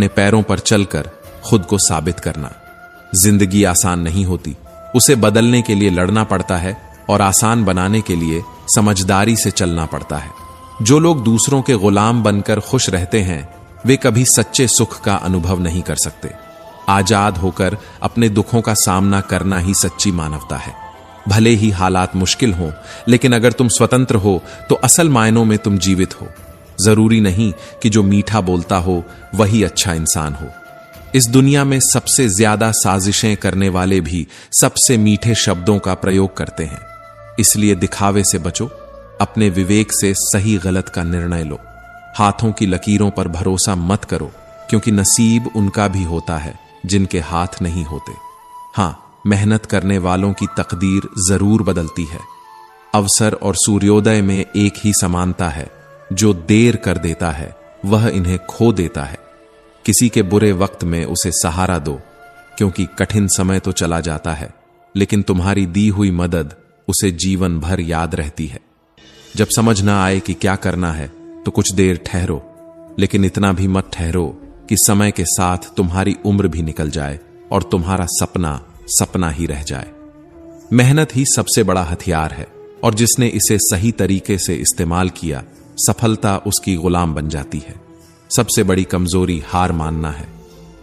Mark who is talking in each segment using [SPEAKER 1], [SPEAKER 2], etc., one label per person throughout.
[SPEAKER 1] अपने पैरों पर चलकर खुद को साबित करना। जिंदगी आसान नहीं होती, उसे बदलने के लिए लड़ना पड़ता है और आसान बनाने के लिए समझदारी से चलना पड़ता है। जो लोग दूसरों के गुलाम बनकर खुश रहते हैं वे कभी सच्चे सुख का अनुभव नहीं कर सकते। आजाद होकर अपने दुखों का सामना करना ही सच्ची मानवता है। भले ही हालात मुश्किल हों, लेकिन अगर तुम स्वतंत्र हो तो असल मायनों में तुम जीवित हो। जरूरी नहीं कि जो मीठा बोलता हो वही अच्छा इंसान हो। इस दुनिया में सबसे ज्यादा साजिशें करने वाले भी सबसे मीठे शब्दों का प्रयोग करते हैं। इसलिए दिखावे से बचो, अपने विवेक से सही गलत का निर्णय लो। हाथों की लकीरों पर भरोसा मत करो, क्योंकि नसीब उनका भी होता है जिनके हाथ नहीं होते। हां, मेहनत करने वालों की तकदीर जरूर बदलती है। अवसर और सूर्योदय में एक ही समानता है, जो देर कर देता है वह इन्हें खो देता है। किसी के बुरे वक्त में उसे सहारा दो, क्योंकि कठिन समय तो चला जाता है, लेकिन तुम्हारी दी हुई मदद उसे जीवन भर याद रहती है। जब समझ ना आए कि क्या करना है तो कुछ देर ठहरो, लेकिन इतना भी मत ठहरो कि समय के साथ तुम्हारी उम्र भी निकल जाए और तुम्हारा सपना सपना ही रह जाए। मेहनत ही सबसे बड़ा हथियार है, और जिसने इसे सही तरीके से इस्तेमाल किया सफलता उसकी गुलाम बन जाती है। सबसे बड़ी कमजोरी हार मानना है।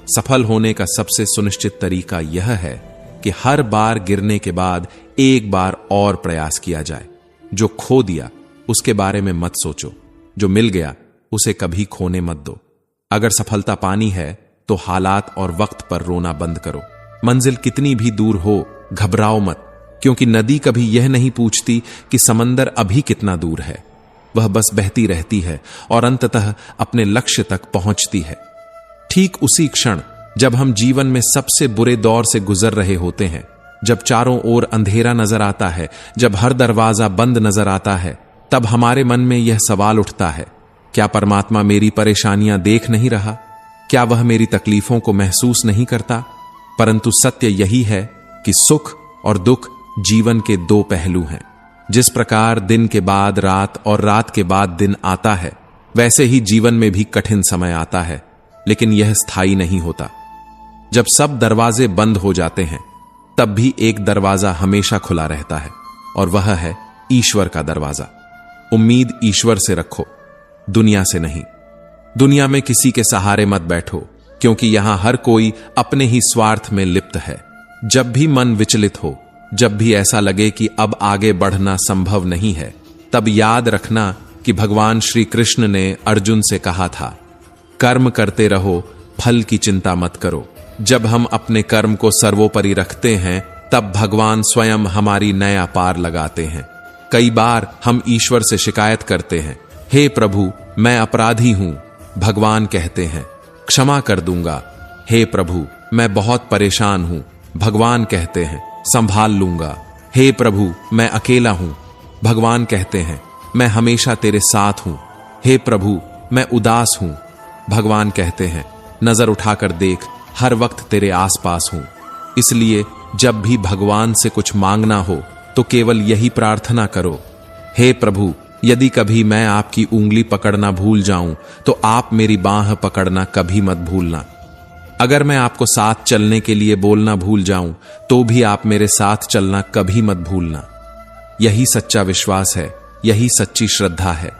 [SPEAKER 1] सफल होने का सबसे सुनिश्चित तरीका यह है कि हर बार गिरने के बाद एक बार और प्रयास किया जाए। जो खो दिया उसके बारे में मत सोचो, जो मिल गया उसे कभी खोने मत दो। अगर सफलता पानी है तो हालात और वक्त पर रोना बंद करो। मंजिल कितनी भी दूर हो घबराओ मत, क्योंकि नदी कभी यह नहीं पूछती कि समंदर अभी कितना दूर है। वह बस बहती रहती है और अंततः अपने लक्ष्य तक पहुंचती है। ठीक उसी क्षण जब हम जीवन में सबसे बुरे दौर से गुजर रहे होते हैं, जब चारों ओर अंधेरा नजर आता है, जब हर दरवाजा बंद नजर आता है, तब हमारे मन में यह सवाल उठता है, क्या परमात्मा मेरी परेशानियां देख नहीं रहा? क्या वह मेरी तकलीफों को महसूस नहीं करता? परंतु सत्य यही है कि सुख और दुख जीवन के दो पहलू हैं। जिस प्रकार दिन के बाद रात और रात के बाद दिन आता है, वैसे ही जीवन में भी कठिन समय आता है, लेकिन यह स्थायी नहीं होता। जब सब दरवाजे बंद हो जाते हैं, तब भी एक दरवाजा हमेशा खुला रहता है, और वह है ईश्वर का दरवाजा। उम्मीद ईश्वर से रखो, दुनिया से नहीं। दुनिया में किसी के सहारे मत बैठो, क्योंकि यहां हर कोई अपने ही स्वार्थ में लिप्त है। जब भी मन विचलित हो, जब भी ऐसा लगे कि अब आगे बढ़ना संभव नहीं है, तब याद रखना कि भगवान श्री कृष्ण ने अर्जुन से कहा था, कर्म करते रहो, फल की चिंता मत करो। जब हम अपने कर्म को सर्वोपरि रखते हैं, तब भगवान स्वयं हमारी नया पार लगाते हैं। कई बार हम ईश्वर से शिकायत करते हैं, हे प्रभु मैं अपराधी हूं। भगवान कहते हैं, क्षमा कर दूंगा। हे प्रभु मैं बहुत परेशान हूं। भगवान कहते हैं, संभाल लूंगा। हे प्रभु मैं अकेला हूं। भगवान कहते हैं, मैं हमेशा तेरे साथ हूं। हे प्रभु मैं उदास हूं। भगवान कहते हैं, नजर उठाकर देख, हर वक्त तेरे आसपास हूं। इसलिए जब भी भगवान से कुछ मांगना हो तो केवल यही प्रार्थना करो, हे प्रभु यदि कभी मैं आपकी उंगली पकड़ना भूल जाऊं तो आप मेरी बांह पकड़ना कभी मत भूलना। अगर मैं आपको साथ चलने के लिए बोलना भूल जाऊं तो भी आप मेरे साथ चलना कभी मत भूलना। यही सच्चा विश्वास है, यही सच्ची श्रद्धा है।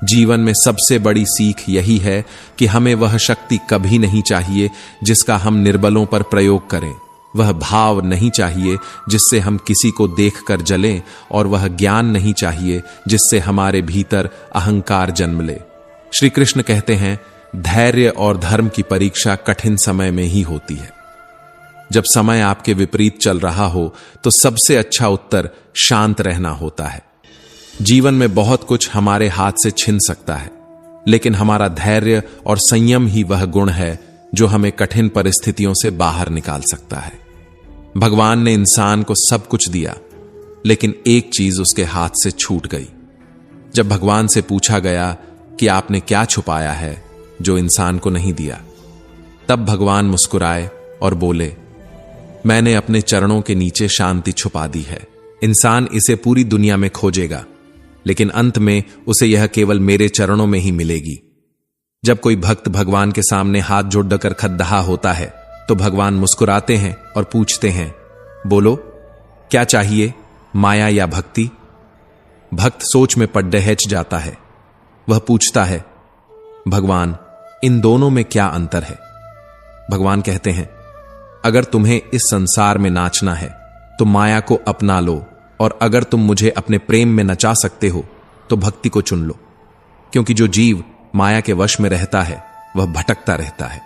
[SPEAKER 1] जीवन में सबसे बड़ी सीख यही है कि हमें वह शक्ति कभी नहीं चाहिए जिसका हम निर्बलों पर प्रयोग करें। वह भाव नहीं चाहिए जिससे हम किसी को देखकर जलें, और वह ज्ञान नहीं चाहिए जिससे हमारे भीतर अहंकार जन्म ले। श्री कृष्ण कहते हैं, धैर्य और धर्म की परीक्षा कठिन समय में ही होती है। जब समय आपके विपरीत चल रहा हो तो सबसे अच्छा उत्तर शांत रहना होता है। जीवन में बहुत कुछ हमारे हाथ से छिन सकता है, लेकिन हमारा धैर्य और संयम ही वह गुण है जो हमें कठिन परिस्थितियों से बाहर निकाल सकता है। भगवान ने इंसान को सब कुछ दिया, लेकिन एक चीज उसके हाथ से छूट गई। जब भगवान से पूछा गया कि आपने क्या छुपाया है जो इंसान को नहीं दिया, तब भगवान मुस्कुराए और बोले, मैंने अपने चरणों के नीचे शांति छुपा दी है। इंसान इसे पूरी दुनिया में खोजेगा, लेकिन अंत में उसे यह केवल मेरे चरणों में ही मिलेगी। जब कोई भक्त भगवान के सामने हाथ जोड़कर खद्दहा होता है तो भगवान मुस्कुराते हैं और पूछते हैं, बोलो क्या चाहिए, माया या भक्ति? भक्त सोच में पड़ दहच जाता है। वह पूछता है, भगवान इन दोनों में क्या अंतर है? भगवान कहते हैं, अगर तुम्हें इस संसार में नाचना है तो माया को अपना लो, और अगर तुम मुझे अपने प्रेम में नचा सकते हो तो भक्ति को चुन लो। क्योंकि जो जीव माया के वश में रहता है वह भटकता रहता है,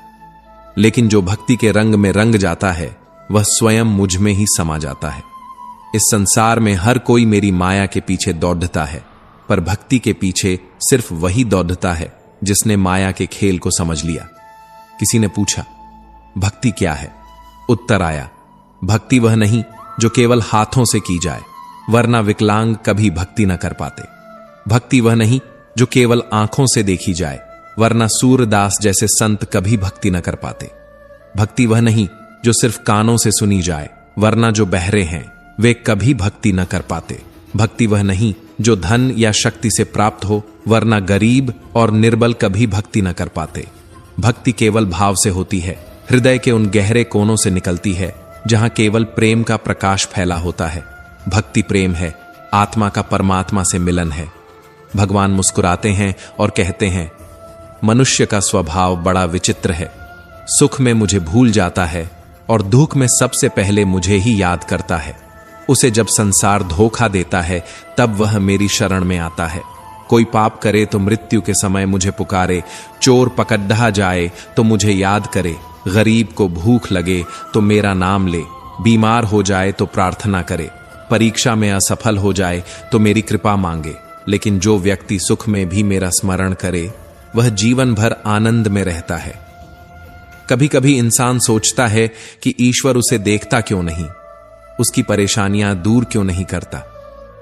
[SPEAKER 1] लेकिन जो भक्ति के रंग में रंग जाता है वह स्वयं मुझ में ही समा जाता है। इस संसार में हर कोई मेरी माया के पीछे दौड़ता है, पर भक्ति के पीछे सिर्फ वही दौड़ता है जिसने माया के खेल को समझ लिया। किसी ने पूछा, भक्ति क्या है? उत्तर आया, भक्ति वह नहीं जो केवल हाथों से की जाए, वरना विकलांग कभी भक्ति न कर पाते। भक्ति वह नहीं जो केवल आंखों से देखी जाए, वरना सूरदास जैसे संत कभी भक्ति न कर पाते। भक्ति वह नहीं जो सिर्फ कानों से सुनी जाए, वरना जो बहरे हैं वे कभी भक्ति न कर पाते। भक्ति वह नहीं जो धन या शक्ति से प्राप्त हो, वरना गरीब और निर्बल कभी भक्ति न कर पाते। भक्ति केवल भाव से होती है, हृदय के उन गहरे कोनों से निकलती है जहां केवल प्रेम का प्रकाश फैला होता है। भक्ति प्रेम है, आत्मा का परमात्मा से मिलन है। भगवान मुस्कुराते हैं और कहते हैं, मनुष्य का स्वभाव बड़ा विचित्र है। सुख में मुझे भूल जाता है और दुख में सबसे पहले मुझे ही याद करता है। उसे जब संसार धोखा देता है तब वह मेरी शरण में आता है। कोई पाप करे तो मृत्यु के समय मुझे पुकारे, चोर पकड्ढा जाए तो मुझे याद करे, गरीब को भूख लगे तो मेरा नाम ले, बीमार हो जाए तो प्रार्थना करे, परीक्षा में असफल हो जाए तो मेरी कृपा मांगे। लेकिन जो व्यक्ति सुख में भी मेरा स्मरण करे वह जीवन भर आनंद में रहता है। कभी कभी इंसान सोचता है कि ईश्वर उसे देखता क्यों नहीं, उसकी परेशानियां दूर क्यों नहीं करता।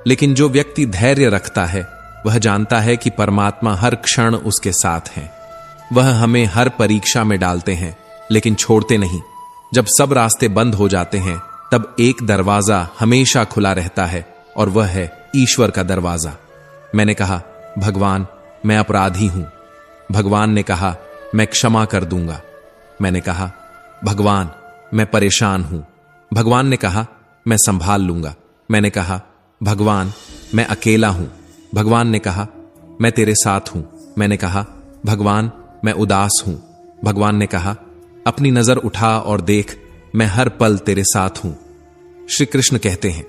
[SPEAKER 1] लेकिन जो व्यक्ति धैर्य रखता है वह जानता है कि परमात्मा हर क्षण उसके साथ है। वह हमें हर परीक्षा में डालते हैं लेकिन छोड़ते नहीं। जब सब रास्ते बंद हो जाते हैं तब एक दरवाजा हमेशा खुला रहता है और वह है ईश्वर का दरवाजा। मैंने कहा, भगवान मैं अपराधी हूं। भगवान ने कहा, मैं क्षमा कर दूंगा। मैंने कहा, भगवान मैं परेशान हूं। भगवान ने कहा, मैं संभाल लूंगा। मैंने कहा, भगवान मैं अकेला हूं। भगवान ने कहा, मैं तेरे साथ हूं। मैंने कहा, भगवान मैं उदास हूं। भगवान ने कहा, अपनी नजर उठा और देख, मैं हर पल तेरे साथ हूं। श्री कृष्ण कहते हैं,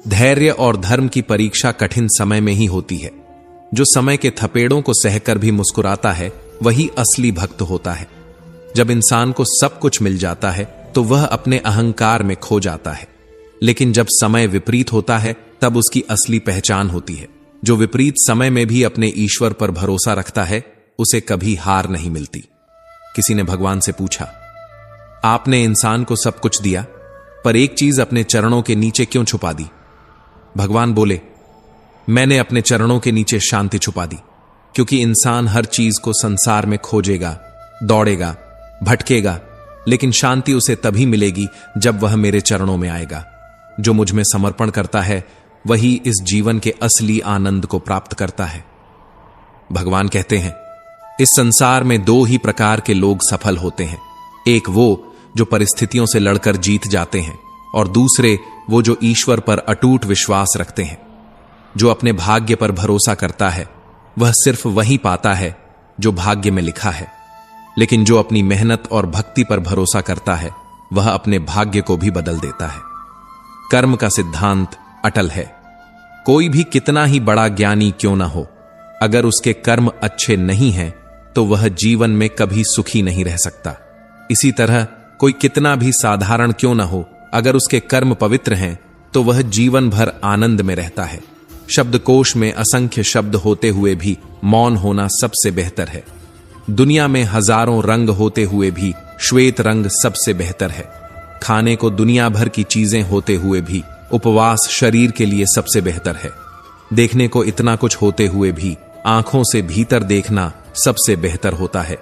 [SPEAKER 1] धैर्य और धर्म की परीक्षा कठिन समय में ही होती है। जो समय के थपेड़ों को सहकर भी मुस्कुराता है वही असली भक्त होता है। जब इंसान को सब कुछ मिल जाता है तो वह अपने अहंकार में खो जाता है, लेकिन जब समय विपरीत होता है तब उसकी असली पहचान होती है। जो विपरीत समय में भी अपने ईश्वर पर भरोसा रखता है उसे कभी हार नहीं मिलती। किसी ने भगवान से पूछा, आपने इंसान को सब कुछ दिया पर एक चीज अपने चरणों के नीचे क्यों छुपा दी? भगवान बोले, मैंने अपने चरणों के नीचे शांति छुपा दी, क्योंकि इंसान हर चीज को संसार में खोजेगा, दौड़ेगा, भटकेगा, लेकिन शांति उसे तभी मिलेगी जब वह मेरे चरणों में आएगा। जो मुझ में समर्पण करता है वही इस जीवन के असली आनंद को प्राप्त करता है। भगवान कहते हैं, इस संसार में दो ही प्रकार के लोग सफल होते हैं। एक वो जो परिस्थितियों से लड़कर जीत जाते हैं और दूसरे वो जो ईश्वर पर अटूट विश्वास रखते हैं। जो अपने भाग्य पर भरोसा करता है वह सिर्फ वही पाता है जो भाग्य में लिखा है, लेकिन जो अपनी मेहनत और भक्ति पर भरोसा करता है वह अपने भाग्य को भी बदल देता है। कर्म का सिद्धांत अटल है। कोई भी कितना ही बड़ा ज्ञानी क्यों ना हो, अगर उसके कर्म अच्छे नहीं हैं तो वह जीवन में कभी सुखी नहीं रह सकता। इसी तरह कोई कितना भी साधारण क्यों ना हो, अगर उसके कर्म पवित्र हैं तो वह जीवन भर आनंद में रहता है। शब्दकोश में असंख्य शब्द होते हुए भी मौन होना सबसे बेहतर है। दुनिया में हजारों रंग होते हुए भी श्वेत रंग सबसे बेहतर है। खाने को दुनिया भर की चीजें होते हुए भी उपवास शरीर के लिए सबसे बेहतर है। देखने को इतना कुछ होते हुए भी आंखों से भीतर देखना सबसे बेहतर होता है,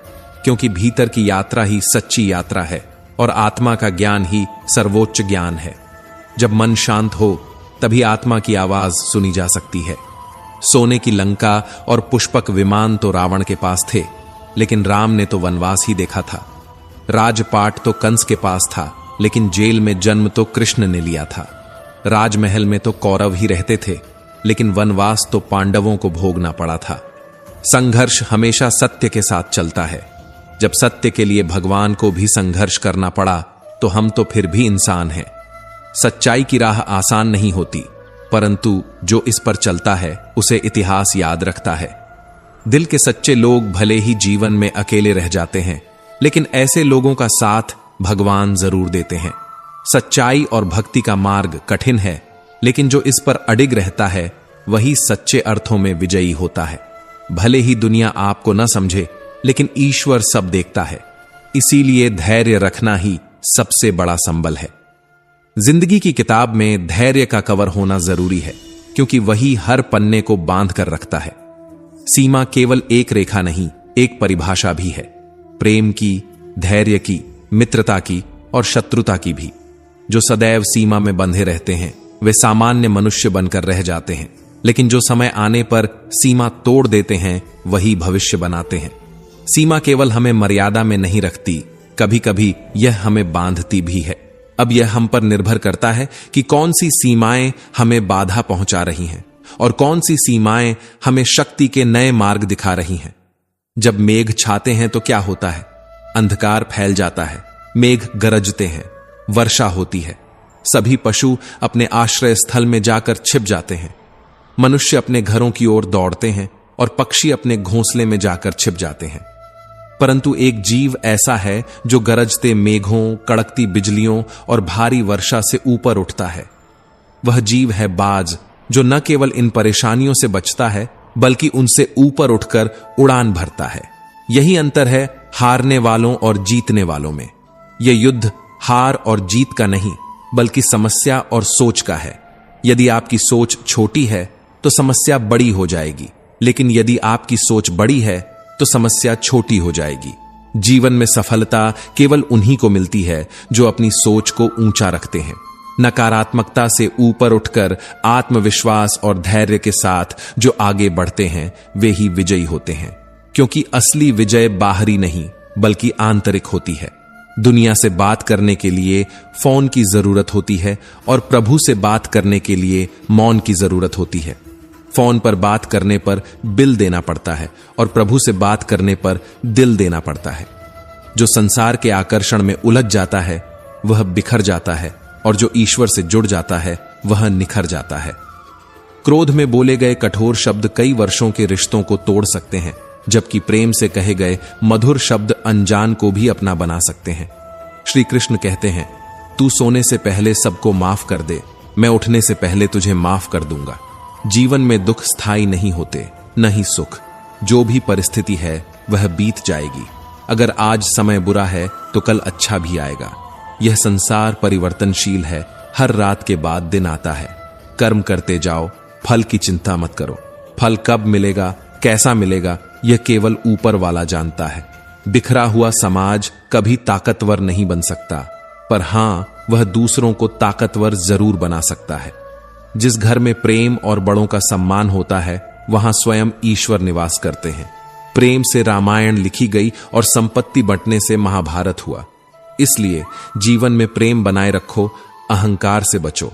[SPEAKER 1] क्योंकि भीतर की यात्रा ही सच्ची यात्रा है और आत्मा का ज्ञान ही सर्वोच्च ज्ञान है। जब मन शांत हो तभी आत्मा की आवाज सुनी जा सकती है। सोने की लंका और पुष्पक विमान तो रावण के पास थे, लेकिन राम ने तो वनवास ही देखा था। राजपाट तो कंस के पास था, लेकिन जेल में जन्म तो कृष्ण ने लिया था। राजमहल में तो कौरव ही रहते थे, लेकिन वनवास तो पांडवों को भोगना पड़ा था। संघर्ष हमेशा सत्य के साथ चलता है। जब सत्य के लिए भगवान को भी संघर्ष करना पड़ा, तो हम तो फिर भी इंसान हैं। सच्चाई की राह आसान नहीं होती, परंतु जो इस पर चलता है उसे इतिहास याद रखता है। दिल के सच्चे लोग भले ही जीवन में अकेले रह जाते हैं, लेकिन ऐसे लोगों का साथ भगवान जरूर देते हैं। सच्चाई और भक्ति का मार्ग कठिन है, लेकिन जो इस पर अडिग रहता है वही सच्चे अर्थों में विजयी होता है। भले ही दुनिया आपको न समझे, लेकिन ईश्वर सब देखता है। इसीलिए धैर्य रखना ही सबसे बड़ा संबल है। जिंदगी की किताब में धैर्य का कवर होना जरूरी है, क्योंकि वही हर पन्ने को बांध कर रखता है। सीमा केवल एक रेखा नहीं, एक परिभाषा भी है। प्रेम की, धैर्य की, मित्रता की और शत्रुता की भी। जो सदैव सीमा में बंधे रहते हैं वे सामान्य मनुष्य बनकर रह जाते हैं, लेकिन जो समय आने पर सीमा तोड़ देते हैं वही भविष्य बनाते हैं। सीमा केवल हमें मर्यादा में नहीं रखती, कभी कभी यह हमें बांधती भी है। अब यह हम पर निर्भर करता है कि कौन सी सीमाएं हमें बाधा पहुंचा रही हैं और कौन सी सीमाएं हमें शक्ति के नए मार्ग दिखा रही हैं। जब मेघ छाते हैं तो क्या होता है? अंधकार फैल जाता है, मेघ गरजते हैं, वर्षा होती है। सभी पशु अपने आश्रय स्थल में जाकर छिप जाते हैं। मनुष्य अपने घरों की ओर दौड़ते हैं और पक्षी अपने घोंसले में जाकर छिप जाते हैं। परंतु एक जीव ऐसा है जो गरजते मेघों, कड़कती बिजलियों और भारी वर्षा से ऊपर उठता है। वह जीव है बाज, जो न केवल इन परेशानियों से बचता है, बल्कि उनसे ऊपर उठकर उड़ान भरता है। यही अंतर है हारने वालों और जीतने वालों में। यह युद्ध हार और जीत का नहीं, बल्कि समस्या और सोच का है। यदि आपकी सोच छोटी है तो समस्या बड़ी हो जाएगी, लेकिन यदि आपकी सोच बड़ी है तो समस्या छोटी हो जाएगी। जीवन में सफलता केवल उन्हीं को मिलती है जो अपनी सोच को ऊंचा रखते हैं। नकारात्मकता से ऊपर उठकर आत्मविश्वास और धैर्य के साथ जो आगे बढ़ते हैं वे ही विजयी होते हैं, क्योंकि असली विजय बाहरी नहीं बल्कि आंतरिक होती है। दुनिया से बात करने के लिए फोन की जरूरत होती है और प्रभु से बात करने के लिए मौन की जरूरत होती है। फोन पर बात करने पर बिल देना पड़ता है और प्रभु से बात करने पर दिल देना पड़ता है। जो संसार के आकर्षण में उलझ जाता है वह बिखर जाता है, और जो ईश्वर से जुड़ जाता है वह निखर जाता है। क्रोध में बोले गए कठोर शब्द कई वर्षों के रिश्तों को तोड़ सकते हैं, जबकि प्रेम से कहे गए मधुर शब्द अनजान को भी अपना बना सकते हैं। श्री कृष्ण कहते हैं, तू सोने से पहले सबको माफ कर दे, मैं उठने से पहले तुझे माफ कर दूंगा। जीवन में दुख स्थायी नहीं होते, न ही सुख। जो भी परिस्थिति है वह बीत जाएगी। अगर आज समय बुरा है तो कल अच्छा भी आएगा। यह संसार परिवर्तनशील है, हर रात के बाद दिन आता है। कर्म करते जाओ, फल की चिंता मत करो। फल कब मिलेगा, कैसा मिलेगा, यह केवल ऊपर वाला जानता है। बिखरा हुआ समाज कभी ताकतवर नहीं बन सकता, पर हां, वह दूसरों को ताकतवर जरूर बना सकता है। जिस घर में प्रेम और बड़ों का सम्मान होता है वहां स्वयं ईश्वर निवास करते हैं। प्रेम से रामायण लिखी गई और संपत्ति बंटने से महाभारत हुआ। इसलिए जीवन में प्रेम बनाए रखो, अहंकार से बचो।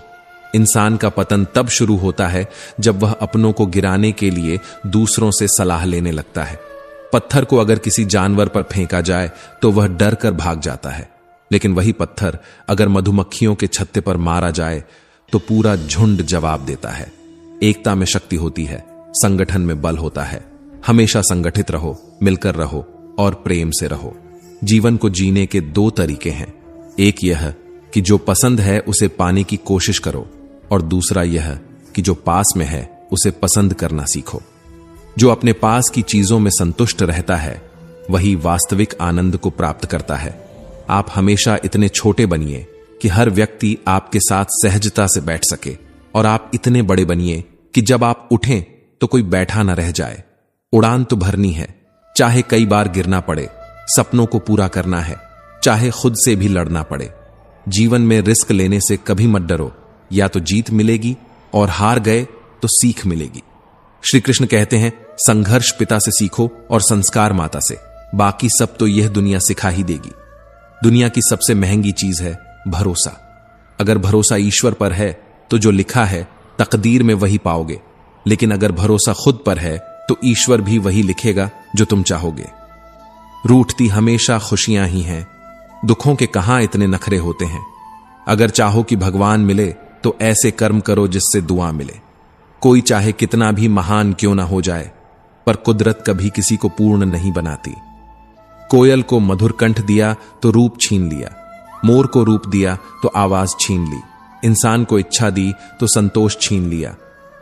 [SPEAKER 1] इंसान का पतन तब शुरू होता है जब वह अपनों को गिराने के लिए दूसरों से सलाह लेने लगता है। पत्थर को अगर किसी जानवर पर फेंका जाए तो वह डर कर भाग जाता है, लेकिन वही पत्थर अगर मधुमक्खियों के छत्ते पर मारा जाए तो पूरा झुंड जवाब देता है। एकता में शक्ति होती है, संगठन में बल होता है। हमेशा संगठित रहो, मिलकर रहो और प्रेम से रहो। जीवन को जीने के दो तरीके हैं। एक यह कि जो पसंद है उसे पाने की कोशिश करो, और दूसरा यह कि जो पास में है उसे पसंद करना सीखो। जो अपने पास की चीजों में संतुष्ट रहता है वही वास्तविक आनंद को प्राप्त करता है। आप हमेशा इतने छोटे बनिए कि हर व्यक्ति आपके साथ सहजता से बैठ सके, और आप इतने बड़े बनिए कि जब आप उठें तो कोई बैठा न रह जाए। उड़ान तो भरनी है, चाहे कई बार गिरना पड़े। सपनों को पूरा करना है, चाहे खुद से भी लड़ना पड़े। जीवन में रिस्क लेने से कभी मत डरो, या तो जीत मिलेगी और हार गए तो सीख मिलेगी। श्री कृष्ण कहते हैं, संघर्ष पिता से सीखो और संस्कार माता से। बाकी सब तो यह दुनिया सिखा ही देगी। दुनिया की सबसे महंगी चीज है भरोसा। अगर भरोसा ईश्वर पर है तो जो लिखा है तकदीर में वही पाओगे, लेकिन अगर भरोसा खुद पर है तो ईश्वर भी वही लिखेगा जो तुम चाहोगे। रूठती हमेशा खुशियां ही हैं, दुखों के कहां इतने नखरे होते हैं। अगर चाहो कि भगवान मिले तो ऐसे कर्म करो जिससे दुआ मिले। कोई चाहे कितना भी महान क्यों ना हो जाए, पर कुदरत कभी किसी को पूर्ण नहीं बनाती। कोयल को मधुर कंठ दिया तो रूप छीन लिया, मोर को रूप दिया तो आवाज छीन ली, इंसान को इच्छा दी तो संतोष छीन लिया,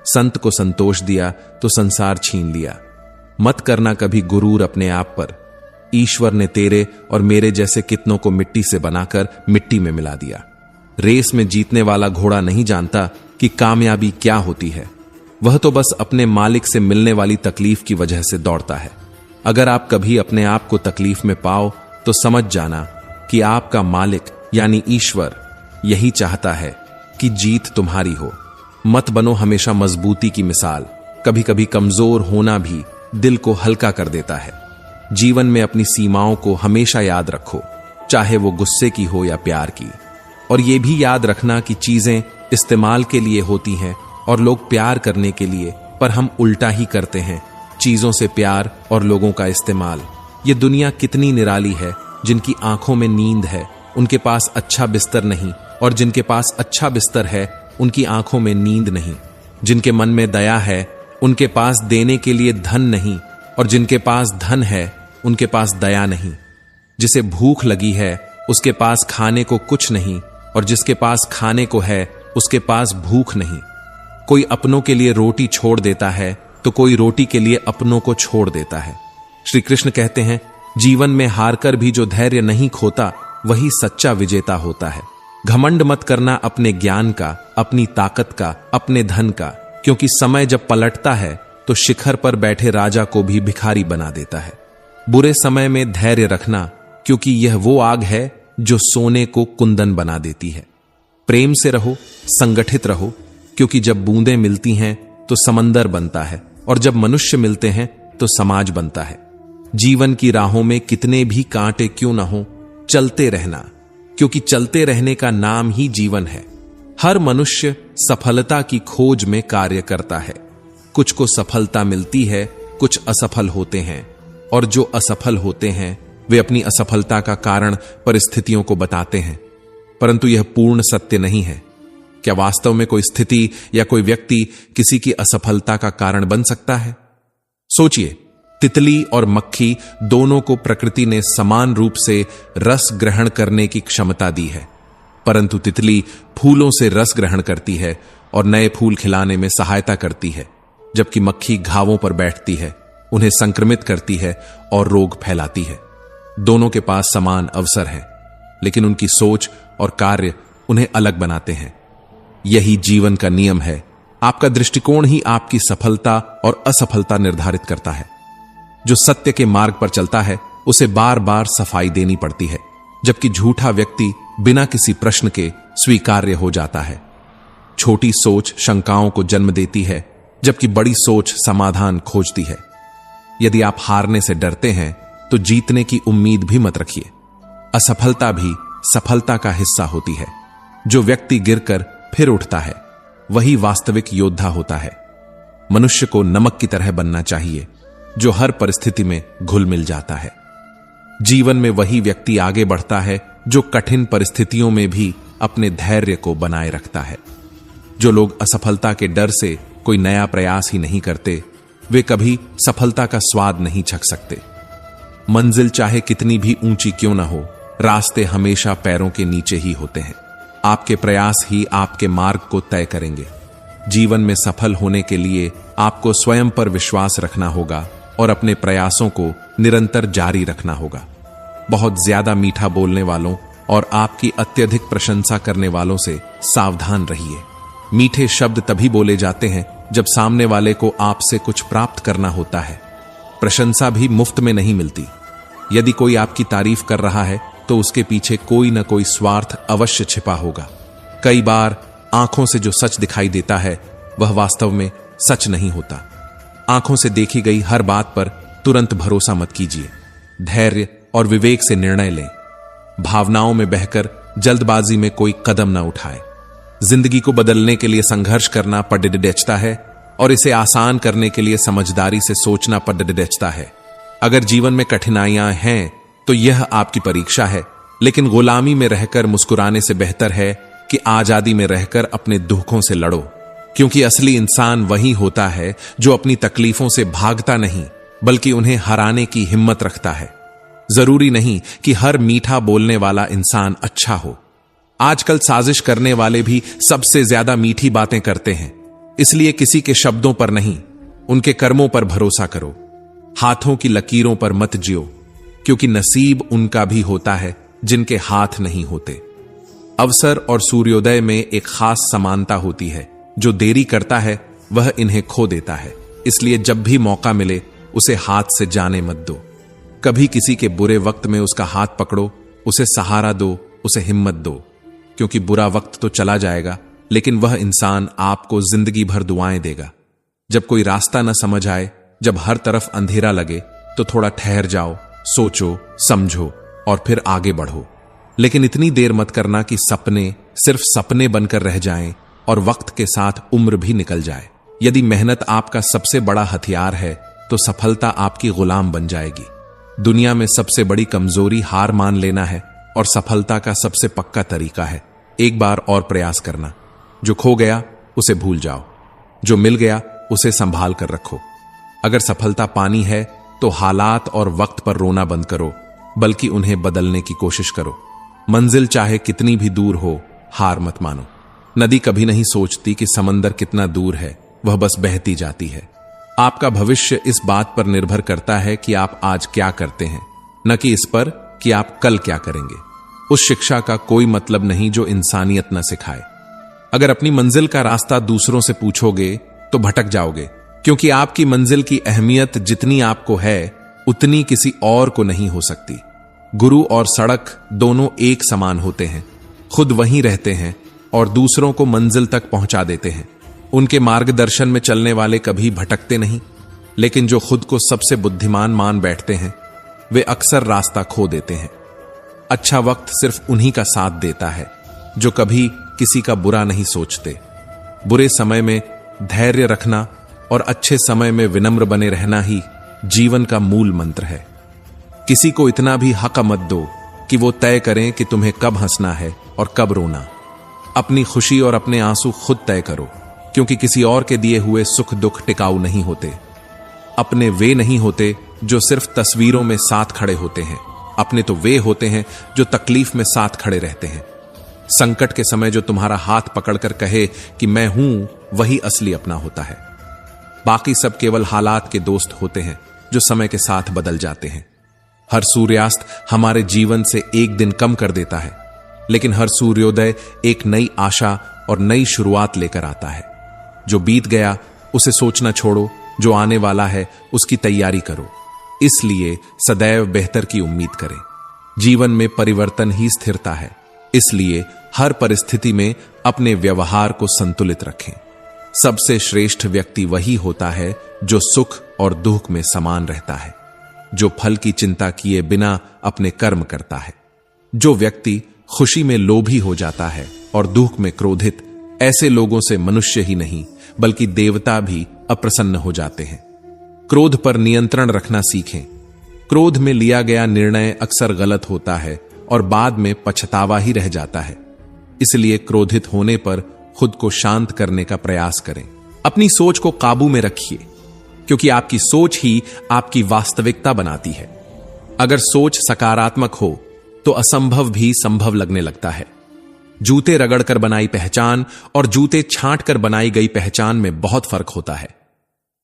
[SPEAKER 1] संत को संतोष दिया तो संसार छीन लिया। मत करना कभी गुरूर अपने आप पर। ईश्वर ने तेरे और मेरे जैसे कितनों को मिट्टी से बनाकर मिट्टी में मिला दिया। रेस में जीतने वाला घोड़ा नहीं जानता कि कामयाबी क्या होती है, वह तो बस अपने मालिक से मिलने वाली तकलीफ की वजह से दौड़ता है। अगर आप कभी अपने आप को तकलीफ में पाओ तो समझ जाना कि आपका मालिक यानी ईश्वर यही चाहता है कि जीत तुम्हारी हो। मत बनो हमेशा मजबूती की मिसाल। कभी कभी कमजोर होना भी दिल को हल्का कर देता है। जीवन में अपनी सीमाओं को हमेशा याद रखो, चाहे वो गुस्से की हो या प्यार की। और ये भी याद रखना कि चीजें इस्तेमाल के लिए होती हैं और लोग प्यार करने के लिए, पर हम उल्टा ही करते हैं, चीजों से प्यार और लोगों का इस्तेमाल। ये दुनिया कितनी निराली है। जिनकी आंखों में नींद है उनके पास अच्छा बिस्तर नहीं, और जिनके पास अच्छा बिस्तर है उनकी आंखों में नींद नहीं। जिनके मन में दया है उनके पास देने के लिए धन नहीं, और जिनके पास धन है उनके पास दया नहीं। जिसे भूख लगी है उसके पास खाने को कुछ नहीं, और जिसके पास खाने को है उसके पास भूख नहीं। कोई अपनों के लिए रोटी छोड़ देता है तो कोई रोटी के लिए अपनों को छोड़ देता है। श्री कृष्ण कहते हैं, जीवन में हारकर भी जो धैर्य नहीं खोता वही सच्चा विजेता होता है। घमंड मत करना अपने ज्ञान का, अपनी ताकत का, अपने धन का, क्योंकि समय जब पलटता है तो शिखर पर बैठे राजा को भी भिखारी बना देता है। बुरे समय में धैर्य रखना, क्योंकि यह वो आग है जो सोने को कुंदन बना देती है। प्रेम से रहो, संगठित रहो, क्योंकि जब बूंदें मिलती हैं तो समंदर बनता है, और जब मनुष्य मिलते हैं तो समाज बनता है। जीवन की राहों में कितने भी कांटे क्यों न हो, चलते रहना, क्योंकि चलते रहने का नाम ही जीवन है। हर मनुष्य सफलता की खोज में कार्य करता है। कुछ को सफलता मिलती है, कुछ असफल होते हैं, और जो असफल होते हैं वे अपनी असफलता का कारण परिस्थितियों को बताते हैं, परंतु यह पूर्ण सत्य नहीं है। क्या वास्तव में कोई स्थिति या कोई व्यक्ति किसी की असफलता का कारण बन सकता है? सोचिए, तितली और मक्खी दोनों को प्रकृति ने समान रूप से रस ग्रहण करने की क्षमता दी है, परंतु तितली फूलों से रस ग्रहण करती है और नए फूल खिलाने में सहायता करती है, जबकि मक्खी घावों पर बैठती है, उन्हें संक्रमित करती है और रोग फैलाती है। दोनों के पास समान अवसर हैं, लेकिन उनकी सोच और कार्य उन्हें अलग बनाते हैं। यही जीवन का नियम है। आपका दृष्टिकोण ही आपकी सफलता और असफलता निर्धारित करता है। जो सत्य के मार्ग पर चलता है उसे बार बार सफाई देनी पड़ती है, जबकि झूठा व्यक्ति बिना किसी प्रश्न के स्वीकार्य हो जाता है। छोटी सोच शंकाओं को जन्म देती है, जबकि बड़ी सोच समाधान खोजती है। यदि आप हारने से डरते हैं तो जीतने की उम्मीद भी मत रखिए। असफलता भी सफलता का हिस्सा होती है। जो व्यक्ति गिरकर फिर उठता है वही वास्तविक योद्धा होता है। मनुष्य को नमक की तरह बनना चाहिए, जो हर परिस्थिति में घुल मिल जाता है। जीवन में वही व्यक्ति आगे बढ़ता है जो कठिन परिस्थितियों में भी अपने धैर्य को बनाए रखता है। जो लोग असफलता के डर से कोई नया प्रयास ही नहीं करते, वे कभी सफलता का स्वाद नहीं चख सकते। मंजिल चाहे कितनी भी ऊंची क्यों ना हो, रास्ते हमेशा पैरों के नीचे ही होते हैं। आपके प्रयास ही आपके मार्ग को तय करेंगे। जीवन में सफल होने के लिए आपको स्वयं पर विश्वास रखना होगा और अपने प्रयासों को निरंतर जारी रखना होगा। बहुत ज्यादा मीठा बोलने वालों और आपकी अत्यधिक प्रशंसा करने वालों से सावधान रहिए। मीठे शब्द तभी बोले जाते हैं जब सामने वाले को आपसे कुछ प्राप्त करना होता है। प्रशंसा भी मुफ्त में नहीं मिलती। यदि कोई आपकी तारीफ कर रहा है तो उसके पीछे कोई न कोई स्वार्थ अवश्य छिपा होगा। कई बार आंखों से जो सच दिखाई देता है वह वास्तव में सच नहीं होता। आंखों से देखी गई हर बात पर तुरंत भरोसा मत कीजिए। धैर्य और विवेक से निर्णय लें। भावनाओं में बहकर जल्दबाजी में कोई कदम न उठाए। जिंदगी को बदलने के लिए संघर्ष करना पड़ता है और इसे आसान करने के लिए समझदारी से सोचना पड़ता है। अगर जीवन में कठिनाइयां हैं तो यह आपकी परीक्षा है, लेकिन गुलामी में रहकर मुस्कुराने से बेहतर है कि आजादी में रहकर अपने दुखों से लड़ो, क्योंकि असली इंसान वही होता है जो अपनी तकलीफों से भागता नहीं बल्कि उन्हें हराने की हिम्मत रखता है। जरूरी नहीं कि हर मीठा बोलने वाला इंसान अच्छा हो। आजकल साजिश करने वाले भी सबसे ज्यादा मीठी बातें करते हैं, इसलिए किसी के शब्दों पर नहीं, उनके कर्मों पर भरोसा करो। हाथों की लकीरों पर मत जियो, क्योंकि नसीब उनका भी होता है जिनके हाथ नहीं होते। अवसर और सूर्योदय में एक खास समानता होती है। जो देरी करता है वह इन्हें खो देता है। इसलिए जब भी मौका मिले उसे हाथ से जाने मत दो। कभी किसी के बुरे वक्त में उसका हाथ पकड़ो, उसे सहारा दो, उसे हिम्मत दो, क्योंकि बुरा वक्त तो चला जाएगा, लेकिन वह इंसान आपको जिंदगी भर दुआएं देगा। जब कोई रास्ता न समझ आए, जब हर तरफ अंधेरा लगे, तो थोड़ा ठहर जाओ, सोचो, समझो और फिर आगे बढ़ो। लेकिन इतनी देर मत करना कि सपने सिर्फ सपने बनकर रह जाएं और वक्त के साथ उम्र भी निकल जाए। यदि मेहनत आपका सबसे बड़ा हथियार है तो सफलता आपकी गुलाम बन जाएगी। दुनिया में सबसे बड़ी कमजोरी हार मान लेना है और सफलता का सबसे पक्का तरीका है एक बार और प्रयास करना। जो खो गया उसे भूल जाओ, जो मिल गया उसे संभाल कर रखो। अगर सफलता पानी है तो हालात और वक्त पर रोना बंद करो, बल्कि उन्हें बदलने की कोशिश करो। मंजिल चाहे कितनी भी दूर हो, हार मत मानो। नदी कभी नहीं सोचती कि समंदर कितना दूर है, वह बस बहती जाती है। आपका भविष्य इस बात पर निर्भर करता है कि आप आज क्या करते हैं, न कि इस पर कि आप कल क्या करेंगे। उस शिक्षा का कोई मतलब नहीं जो इंसानियत न सिखाए। अगर अपनी मंजिल का रास्ता दूसरों से पूछोगे तो भटक जाओगे, क्योंकि आपकी मंजिल की अहमियत जितनी आपको है उतनी किसी और को नहीं हो सकती। गुरु और सड़क दोनों एक समान होते हैं, खुद वहीं रहते हैं और दूसरों को मंजिल तक पहुंचा देते हैं। उनके मार्गदर्शन में चलने वाले कभी भटकते नहीं, लेकिन जो खुद को सबसे बुद्धिमान मान बैठते हैं वे अक्सर रास्ता खो देते हैं। अच्छा वक्त सिर्फ उन्हीं का साथ देता है जो कभी किसी का बुरा नहीं सोचते। बुरे समय में धैर्य रखना और अच्छे समय में विनम्र बने रहना ही जीवन का मूल मंत्र है। किसी को इतना भी हक मत दो कि वो तय करें कि तुम्हें कब हंसना है और कब रोना। अपनी खुशी और अपने आंसू खुद तय करो, क्योंकि किसी और के दिए हुए सुख दुख टिकाऊ नहीं होते। अपने वे नहीं होते जो सिर्फ तस्वीरों में साथ खड़े होते हैं, अपने तो वे होते हैं जो तकलीफ में साथ खड़े रहते हैं। संकट के समय जो तुम्हारा हाथ पकड़कर कहे कि मैं हूं, वही असली अपना होता है। बाकी सब केवल हालात के दोस्त होते हैं जो समय के साथ बदल जाते हैं। हर सूर्यास्त हमारे जीवन से एक दिन कम कर देता है, लेकिन हर सूर्योदय एक नई आशा और नई शुरुआत लेकर आता है। जो बीत गया उसे सोचना छोड़ो, जो आने वाला है उसकी तैयारी करो। इसलिए सदैव बेहतर की उम्मीद करें। जीवन में परिवर्तन ही स्थिरता है, इसलिए हर परिस्थिति में अपने व्यवहार को संतुलित रखें। सबसे श्रेष्ठ व्यक्ति वही होता है जो सुख और दुख में समान रहता है, जो फल की चिंता किए बिना अपने कर्म करता है। जो व्यक्ति खुशी में लोभी हो जाता है और दुख में क्रोधित, ऐसे लोगों से मनुष्य ही नहीं बल्कि देवता भी अप्रसन्न हो जाते हैं। क्रोध पर नियंत्रण रखना सीखें। क्रोध में लिया गया निर्णय अक्सर गलत होता है और बाद में पछतावा ही रह जाता है। इसलिए क्रोधित होने पर खुद को शांत करने का प्रयास करें। अपनी सोच को काबू में रखिए, क्योंकि आपकी सोच ही आपकी वास्तविकता बनाती है। अगर सोच सकारात्मक हो तो असंभव भी संभव लगने लगता है। जूते रगड़कर बनाई पहचान और जूते छांटकर बनाई गई पहचान में बहुत फर्क होता है।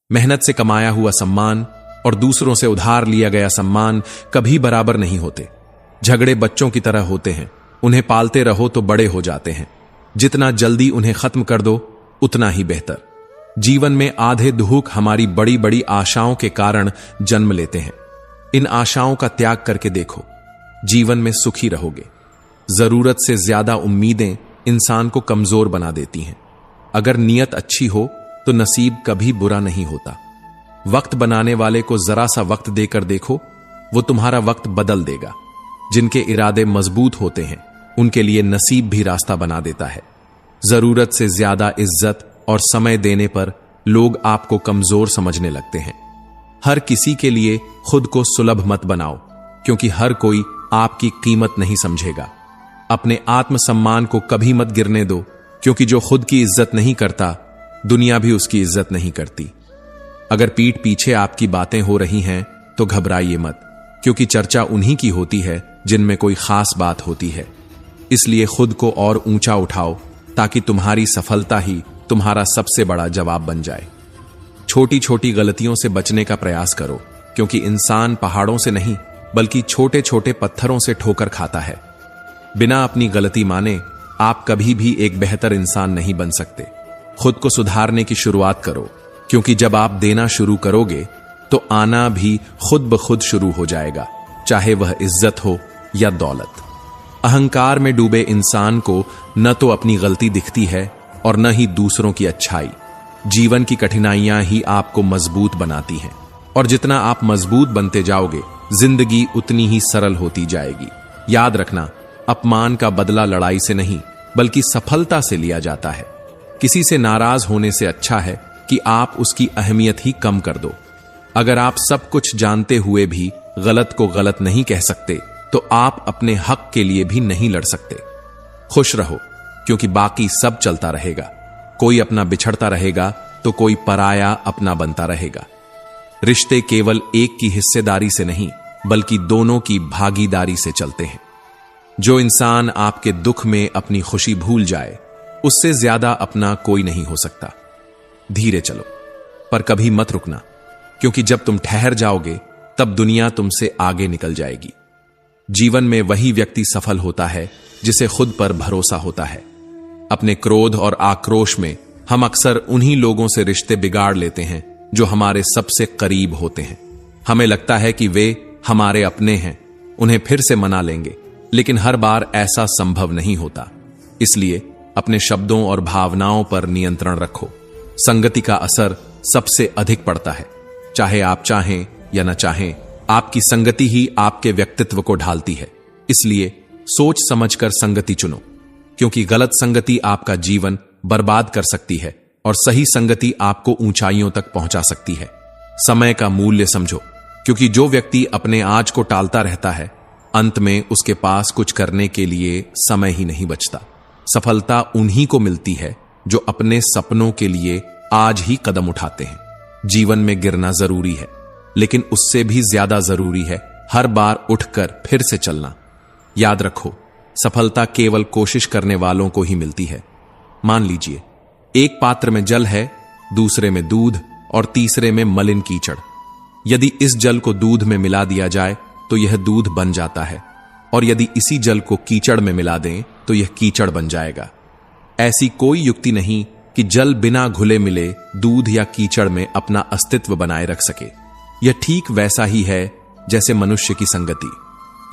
[SPEAKER 1] मेहनत से कमाया हुआ सम्मान और दूसरों से उधार लिया गया सम्मान कभी बराबर नहीं होते। झगड़े बच्चों की तरह होते हैं, उन्हें पालते रहो तो बड़े हो जाते हैं। जितना जल्दी उन्हें खत्म कर दो उतना ही बेहतर। जीवन में आधे दुख हमारी बड़ी बड़ी आशाओं के कारण जन्म लेते हैं। इन आशाओं का त्याग करके देखो, जीवन में सुखी रहोगे। जरूरत से ज्यादा उम्मीदें इंसान को कमजोर बना देती हैं। अगर नीयत अच्छी हो तो नसीब कभी बुरा नहीं होता। वक्त बनाने वाले को जरा सा वक्त देकर देखो, वो तुम्हारा वक्त बदल देगा। जिनके इरादे मजबूत होते हैं उनके लिए नसीब भी रास्ता बना देता है। जरूरत से ज्यादा इज्जत और समय देने पर लोग आपको कमजोर समझने लगते हैं। हर किसी के लिए खुद को सुलभ मत बनाओ, क्योंकि हर कोई आपकी कीमत नहीं समझेगा। अपने आत्मसम्मान को कभी मत गिरने दो, क्योंकि जो खुद की इज्जत नहीं करता दुनिया भी उसकी इज्जत नहीं करती। अगर पीठ पीछे आपकी बातें हो रही हैं तो घबराइए मत, क्योंकि चर्चा उन्हीं की होती है जिनमें कोई खास बात होती है। इसलिए खुद को और ऊंचा उठाओ, ताकि तुम्हारी सफलता ही तुम्हारा सबसे बड़ा जवाब बन जाए। छोटी छोटी गलतियों से बचने का प्रयास करो, क्योंकि इंसान पहाड़ों से नहीं बल्कि छोटे छोटे पत्थरों से ठोकर खाता है। बिना अपनी गलती माने आप कभी भी एक बेहतर इंसान नहीं बन सकते। खुद को सुधारने की शुरुआत करो, क्योंकि जब आप देना शुरू करोगे तो आना भी खुद ब खुद शुरू हो जाएगा, चाहे वह इज्जत हो या दौलत। अहंकार में डूबे इंसान को न तो अपनी गलती दिखती है और न ही दूसरों की अच्छाई। जीवन की कठिनाइयां ही आपको मजबूत बनाती हैं, और जितना आप मजबूत बनते जाओगे जिंदगी उतनी ही सरल होती जाएगी। याद रखना, अपमान का बदला लड़ाई से नहीं बल्कि सफलता से लिया जाता है। किसी से नाराज होने से अच्छा है कि आप उसकी अहमियत ही कम कर दो। अगर आप सब कुछ जानते हुए भी गलत को गलत नहीं कह सकते तो आप अपने हक के लिए भी नहीं लड़ सकते। खुश रहो, क्योंकि बाकी सब चलता रहेगा। कोई अपना बिछड़ता रहेगा तो कोई पराया अपना बनता रहेगा। रिश्ते केवल एक की हिस्सेदारी से नहीं बल्कि दोनों की भागीदारी से चलते हैं। जो इंसान आपके दुख में अपनी खुशी भूल जाए उससे ज्यादा अपना कोई नहीं हो सकता। धीरे चलो, पर कभी मत रुकना, क्योंकि जब तुम ठहर जाओगे तब दुनिया तुमसे आगे निकल जाएगी। जीवन में वही व्यक्ति सफल होता है जिसे खुद पर भरोसा होता है। अपने क्रोध और आक्रोश में हम अक्सर उन्हीं लोगों से रिश्ते बिगाड़ लेते हैं जो हमारे सबसे करीब होते हैं। हमें लगता है कि वे हमारे अपने हैं, उन्हें फिर से मना लेंगे, लेकिन हर बार ऐसा संभव नहीं होता। इसलिए अपने शब्दों और भावनाओं पर नियंत्रण रखो। संगति का असर सबसे अधिक पड़ता है। चाहे आप चाहें या न चाहें, आपकी संगति ही आपके व्यक्तित्व को ढालती है। इसलिए सोच समझकर संगति चुनो, क्योंकि गलत संगति आपका जीवन बर्बाद कर सकती है और सही संगति आपको ऊंचाइयों तक पहुंचा सकती है। समय का मूल्य समझो, क्योंकि जो व्यक्ति अपने आज को टालता रहता है अंत में उसके पास कुछ करने के लिए समय ही नहीं बचता। सफलता उन्हीं को मिलती है जो अपने सपनों के लिए आज ही कदम उठाते हैं। जीवन में गिरना जरूरी है, लेकिन उससे भी ज्यादा जरूरी है हर बार उठकर फिर से चलना। याद रखो, सफलता केवल कोशिश करने वालों को ही मिलती है। मान लीजिए, एक पात्र में जल है, दूसरे में दूध और तीसरे में मलिन कीचड़। यदि इस जल को दूध में मिला दिया जाए तो यह दूध बन जाता है, और यदि इसी जल को कीचड़ में मिला दें तो यह कीचड़ बन जाएगा। ऐसी कोई युक्ति नहीं कि जल बिना घुले मिले दूध या कीचड़ में अपना अस्तित्व बनाए रख सके। यह ठीक वैसा ही है जैसे मनुष्य की संगति।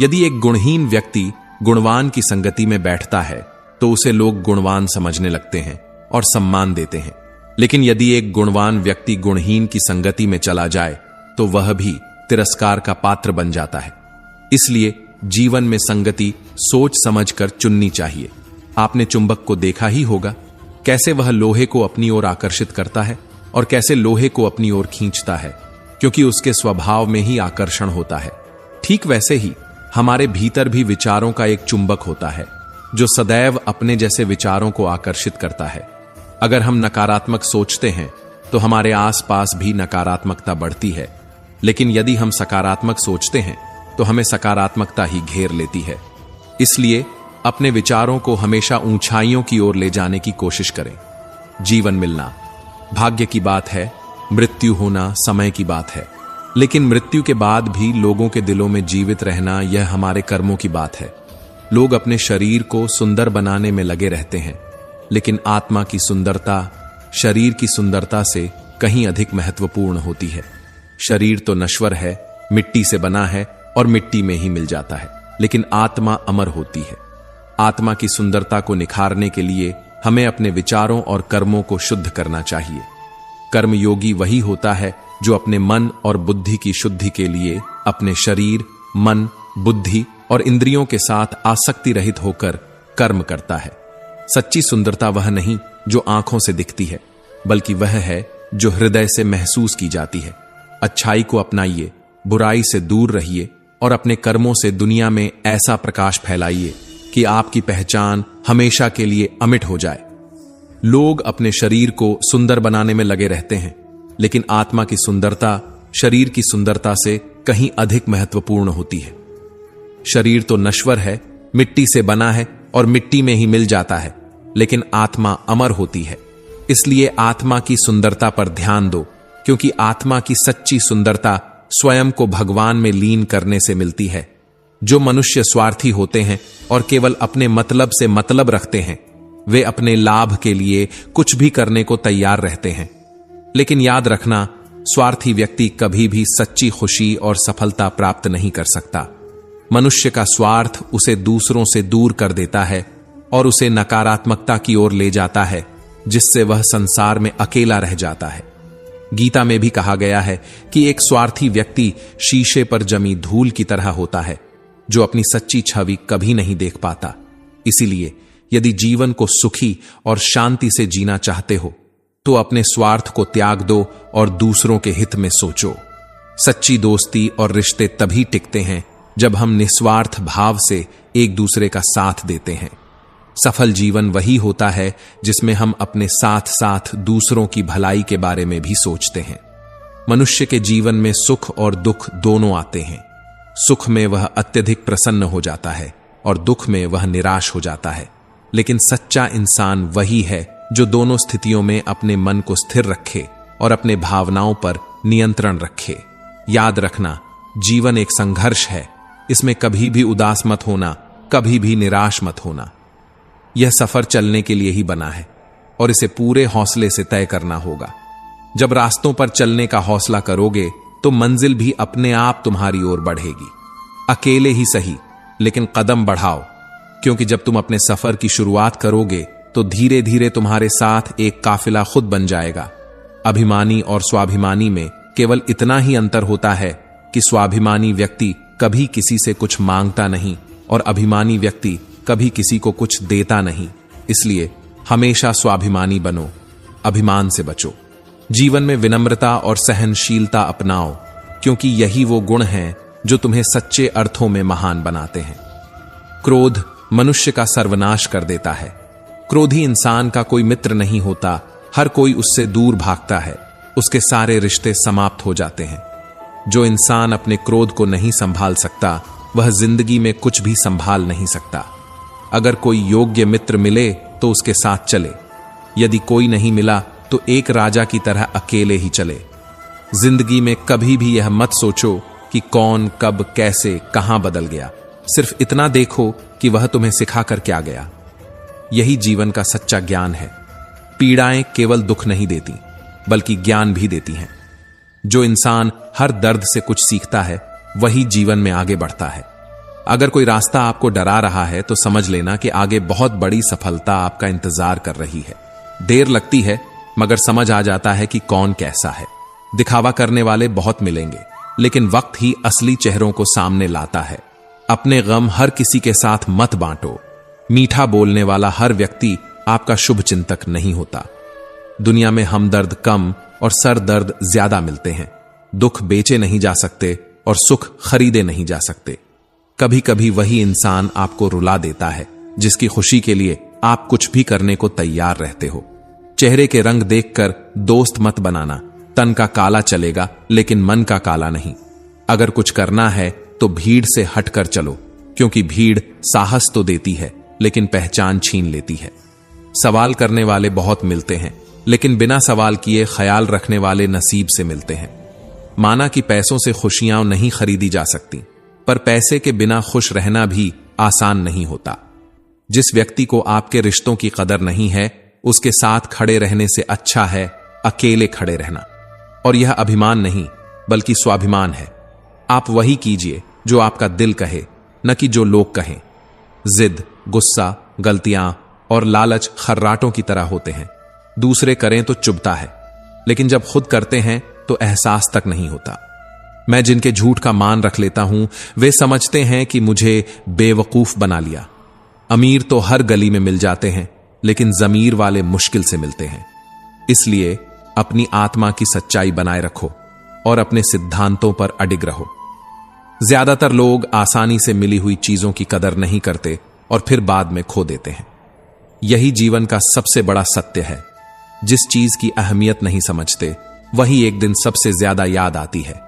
[SPEAKER 1] यदि एक गुणहीन व्यक्ति गुणवान की संगति में बैठता है तो उसे लोग गुणवान समझने लगते हैं और सम्मान देते हैं, लेकिन यदि एक गुणवान व्यक्ति गुणहीन की संगति में चला जाए तो वह भी तिरस्कार का पात्र बन जाता है। इसलिए जीवन में संगति सोच समझकर चुननी चाहिए। आपने चुंबक को देखा ही होगा, कैसे वह लोहे को अपनी ओर आकर्षित करता है और कैसे लोहे को अपनी ओर खींचता है, क्योंकि उसके स्वभाव में ही आकर्षण होता है। ठीक वैसे ही हमारे भीतर भी विचारों का एक चुंबक होता है जो सदैव अपने जैसे विचारों को आकर्षित करता है। अगर हम नकारात्मक सोचते हैं तो हमारे आसपास भी नकारात्मकता बढ़ती है, लेकिन यदि हम सकारात्मक सोचते हैं तो हमें सकारात्मकता ही घेर लेती है। इसलिए अपने विचारों को हमेशा ऊंचाइयों की ओर ले जाने की कोशिश करें। जीवन मिलना भाग्य की बात है, मृत्यु होना समय की बात है, लेकिन मृत्यु के बाद भी लोगों के दिलों में जीवित रहना यह हमारे कर्मों की बात है। लोग अपने शरीर को सुंदर बनाने में लगे रहते हैं, लेकिन आत्मा की सुंदरता शरीर की सुंदरता से कहीं अधिक महत्वपूर्ण होती है। शरीर तो नश्वर है, मिट्टी से बना है और मिट्टी में ही मिल जाता है, लेकिन आत्मा अमर होती है। आत्मा की सुंदरता को निखारने के लिए हमें अपने विचारों और कर्मों को शुद्ध करना चाहिए। कर्मयोगी वही होता है जो अपने मन और बुद्धि की शुद्धि के लिए अपने शरीर, मन, बुद्धि और इंद्रियों के साथ आसक्ति रहित होकर कर्म करता है। सच्ची सुंदरता वह नहीं जो आंखों से दिखती है, बल्कि वह है जो हृदय से महसूस की जाती है। अच्छाई को अपनाइए, बुराई से दूर रहिए और अपने कर्मों से दुनिया में ऐसा प्रकाश फैलाइए कि आपकी पहचान हमेशा के लिए अमिट हो जाए। लोग अपने शरीर को सुंदर बनाने में लगे रहते हैं, लेकिन आत्मा की सुंदरता शरीर की सुंदरता से कहीं अधिक महत्वपूर्ण होती है। शरीर तो नश्वर है, मिट्टी से बना है और मिट्टी में ही मिल जाता है, लेकिन आत्मा अमर होती है। इसलिए आत्मा की सुंदरता पर ध्यान दो, क्योंकि आत्मा की सच्ची सुंदरता स्वयं को भगवान में लीन करने से मिलती है। जो मनुष्य स्वार्थी होते हैं और केवल अपने मतलब से मतलब रखते हैं, वे अपने लाभ के लिए कुछ भी करने को तैयार रहते हैं। लेकिन याद रखना, स्वार्थी व्यक्ति कभी भी सच्ची खुशी और सफलता प्राप्त नहीं कर सकता। मनुष्य का स्वार्थ उसे दूसरों से दूर कर देता है और उसे नकारात्मकता की ओर ले जाता है, जिससे वह संसार में अकेला रह जाता है। गीता में भी कहा गया है कि एक स्वार्थी व्यक्ति शीशे पर जमी धूल की तरह होता है, जो अपनी सच्ची छवि कभी नहीं देख पाता। इसीलिए यदि जीवन को सुखी और शांति से जीना चाहते हो, तो अपने स्वार्थ को त्याग दो और दूसरों के हित में सोचो। सच्ची दोस्ती और रिश्ते तभी टिकते हैं जब हम निस्वार्थ भाव से एक दूसरे का साथ देते हैं। सफल जीवन वही होता है जिसमें हम अपने साथ साथ दूसरों की भलाई के बारे में भी सोचते हैं। मनुष्य के जीवन में सुख और दुख दोनों आते हैं। सुख में वह अत्यधिक प्रसन्न हो जाता है और दुख में वह निराश हो जाता है, लेकिन सच्चा इंसान वही है जो दोनों स्थितियों में अपने मन को स्थिर रखे और अपने भावनाओं पर नियंत्रण रखे। याद रखना, जीवन एक संघर्ष है। इसमें कभी भी उदास मत होना, कभी भी निराश मत होना। यह सफर चलने के लिए ही बना है और इसे पूरे हौसले से तय करना होगा। जब रास्तों पर चलने का हौसला करोगे तो मंजिल भी अपने आप तुम्हारी ओर बढ़ेगी। अकेले ही सही, लेकिन कदम बढ़ाओ, क्योंकि जब तुम अपने सफर की शुरुआत करोगे तो धीरे धीरे तुम्हारे साथ एक काफिला खुद बन जाएगा। अभिमानी और स्वाभिमानी में केवल इतना ही अंतर होता है कि स्वाभिमानी व्यक्ति कभी किसी से कुछ मांगता नहीं और अभिमानी व्यक्ति कभी किसी को कुछ देता नहीं। इसलिए हमेशा स्वाभिमानी बनो, अभिमान से बचो। जीवन में विनम्रता और सहनशीलता अपनाओ, क्योंकि यही वो गुण हैं जो तुम्हें सच्चे अर्थों में महान बनाते हैं। क्रोध मनुष्य का सर्वनाश कर देता है। क्रोधी इंसान का कोई मित्र नहीं होता, हर कोई उससे दूर भागता है, उसके सारे रिश्ते समाप्त हो जाते हैं। जो इंसान अपने क्रोध को नहीं संभाल सकता, वह जिंदगी में कुछ भी संभाल नहीं सकता। अगर कोई योग्य मित्र मिले तो उसके साथ चले, यदि कोई नहीं मिला तो एक राजा की तरह अकेले ही चले। जिंदगी में कभी भी यह मत सोचो कि कौन, कब, कैसे, कहां बदल गया। सिर्फ इतना देखो कि वह तुम्हें सिखाकर क्या गया। यही जीवन का सच्चा ज्ञान है। पीड़ाएं केवल दुख नहीं देती, बल्कि ज्ञान भी देती हैं। जो इंसान हर दर्द से कुछ सीखता है, वही जीवन में आगे बढ़ता है। अगर कोई रास्ता आपको डरा रहा है तो समझ लेना कि आगे बहुत बड़ी सफलता आपका इंतजार कर रही है। देर लगती है, मगर समझ आ जाता है कि कौन कैसा है। दिखावा करने वाले बहुत मिलेंगे, लेकिन वक्त ही असली चेहरों को सामने लाता है। अपने गम हर किसी के साथ मत बांटो। मीठा बोलने वाला हर व्यक्ति आपका शुभ चिंतक नहीं होता। दुनिया में हमदर्द कम और सर दर्द ज्यादा मिलते हैं। दुख बेचे नहीं जा सकते और सुख खरीदे नहीं जा सकते। कभी कभी वही इंसान आपको रुला देता है जिसकी खुशी के लिए आप कुछ भी करने को तैयार रहते हो। चेहरे के रंग देखकर दोस्त मत बनाना। तन का काला चलेगा, लेकिन मन का काला नहीं। अगर कुछ करना है तो भीड़ से हटकर चलो, क्योंकि भीड़ साहस तो देती है, लेकिन पहचान छीन लेती है। सवाल करने वाले बहुत मिलते हैं, लेकिन बिना सवाल किए ख्याल रखने वाले नसीब से मिलते हैं। माना कि पैसों से खुशियां नहीं खरीदी जा सकती, पर पैसे के बिना खुश रहना भी आसान नहीं होता। जिस व्यक्ति को आपके रिश्तों की कदर नहीं है, उसके साथ खड़े रहने से अच्छा है अकेले खड़े रहना। और यह अभिमान नहीं, बल्कि स्वाभिमान है। आप वही कीजिए जो आपका दिल कहे, न कि जो लोग कहें। जिद, गुस्सा, गलतियां और लालच खर्राटों की तरह होते हैं। दूसरे करें तो चुभता है, लेकिन जब खुद करते हैं तो एहसास तक नहीं होता। मैं जिनके झूठ का मान रख लेता हूं वे समझते हैं कि मुझे बेवकूफ बना लिया। अमीर तो हर गली में मिल जाते हैं, लेकिन जमीर वाले मुश्किल से मिलते हैं। इसलिए अपनी आत्मा की सच्चाई बनाए रखो और अपने सिद्धांतों पर अडिग रहो। ज्यादातर लोग आसानी से मिली हुई चीजों की कदर नहीं करते और फिर बाद में खो देते हैं। यही जीवन का सबसे बड़ा सत्य है। जिस चीज की अहमियत नहीं समझते वही एक दिन सबसे ज्यादा याद आती है।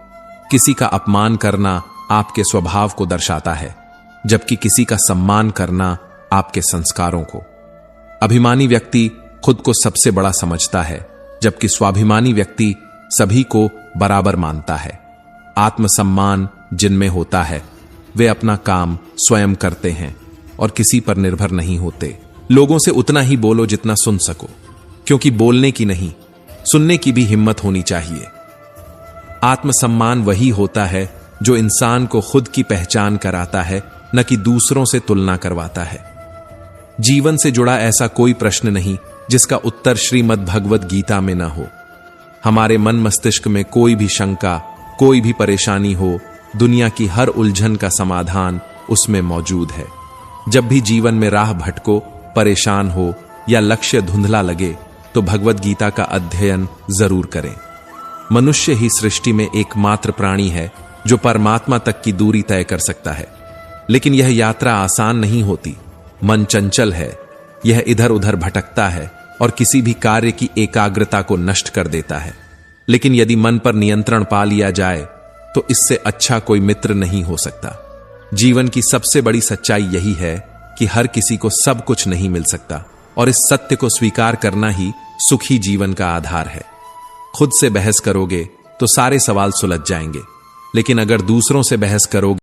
[SPEAKER 1] किसी का अपमान करना आपके स्वभाव को दर्शाता है, जबकि किसी का सम्मान करना आपके संस्कारों को। अभिमानी व्यक्ति खुद को सबसे बड़ा समझता है, जबकि स्वाभिमानी व्यक्ति सभी को बराबर मानता है। आत्मसम्मान जिनमें होता है वे अपना काम स्वयं करते हैं और किसी पर निर्भर नहीं होते। लोगों से उतना ही बोलो जितना सुन सको, क्योंकि बोलने की नहीं, सुनने की भी हिम्मत होनी चाहिए। आत्मसम्मान वही होता है जो इंसान को खुद की पहचान कराता है, न कि दूसरों से तुलना करवाता है। जीवन से जुड़ा ऐसा कोई प्रश्न नहीं जिसका उत्तर श्रीमद् भगवत गीता में न हो। हमारे मन मस्तिष्क में कोई भी शंका, कोई भी परेशानी हो, दुनिया की हर उलझन का समाधान उसमें मौजूद है। जब भी जीवन में राह भटको, परेशान हो या लक्ष्य धुंधला लगे तो भगवत गीता का अध्ययन जरूर करें। मनुष्य ही सृष्टि में एकमात्र प्राणी है जो परमात्मा तक की दूरी तय कर सकता है। लेकिन यह यात्रा आसान नहीं होती। मन चंचल है, यह इधर उधर भटकता है और किसी भी कार्य की एकाग्रता को नष्ट कर देता है। लेकिन यदि मन पर नियंत्रण पा लिया जाए तो इससे अच्छा कोई मित्र नहीं हो सकता। जीवन की सबसे बड़ी सच्चाई यही है कि हर किसी को सब कुछ नहीं मिल सकता, और इस सत्य को स्वीकार करना ही सुखी जीवन का आधार है। खुद से बहस करोगे तो सारे सवाल सुलझ जाएंगे, लेकिन अगर दूसरों से बहस करोगे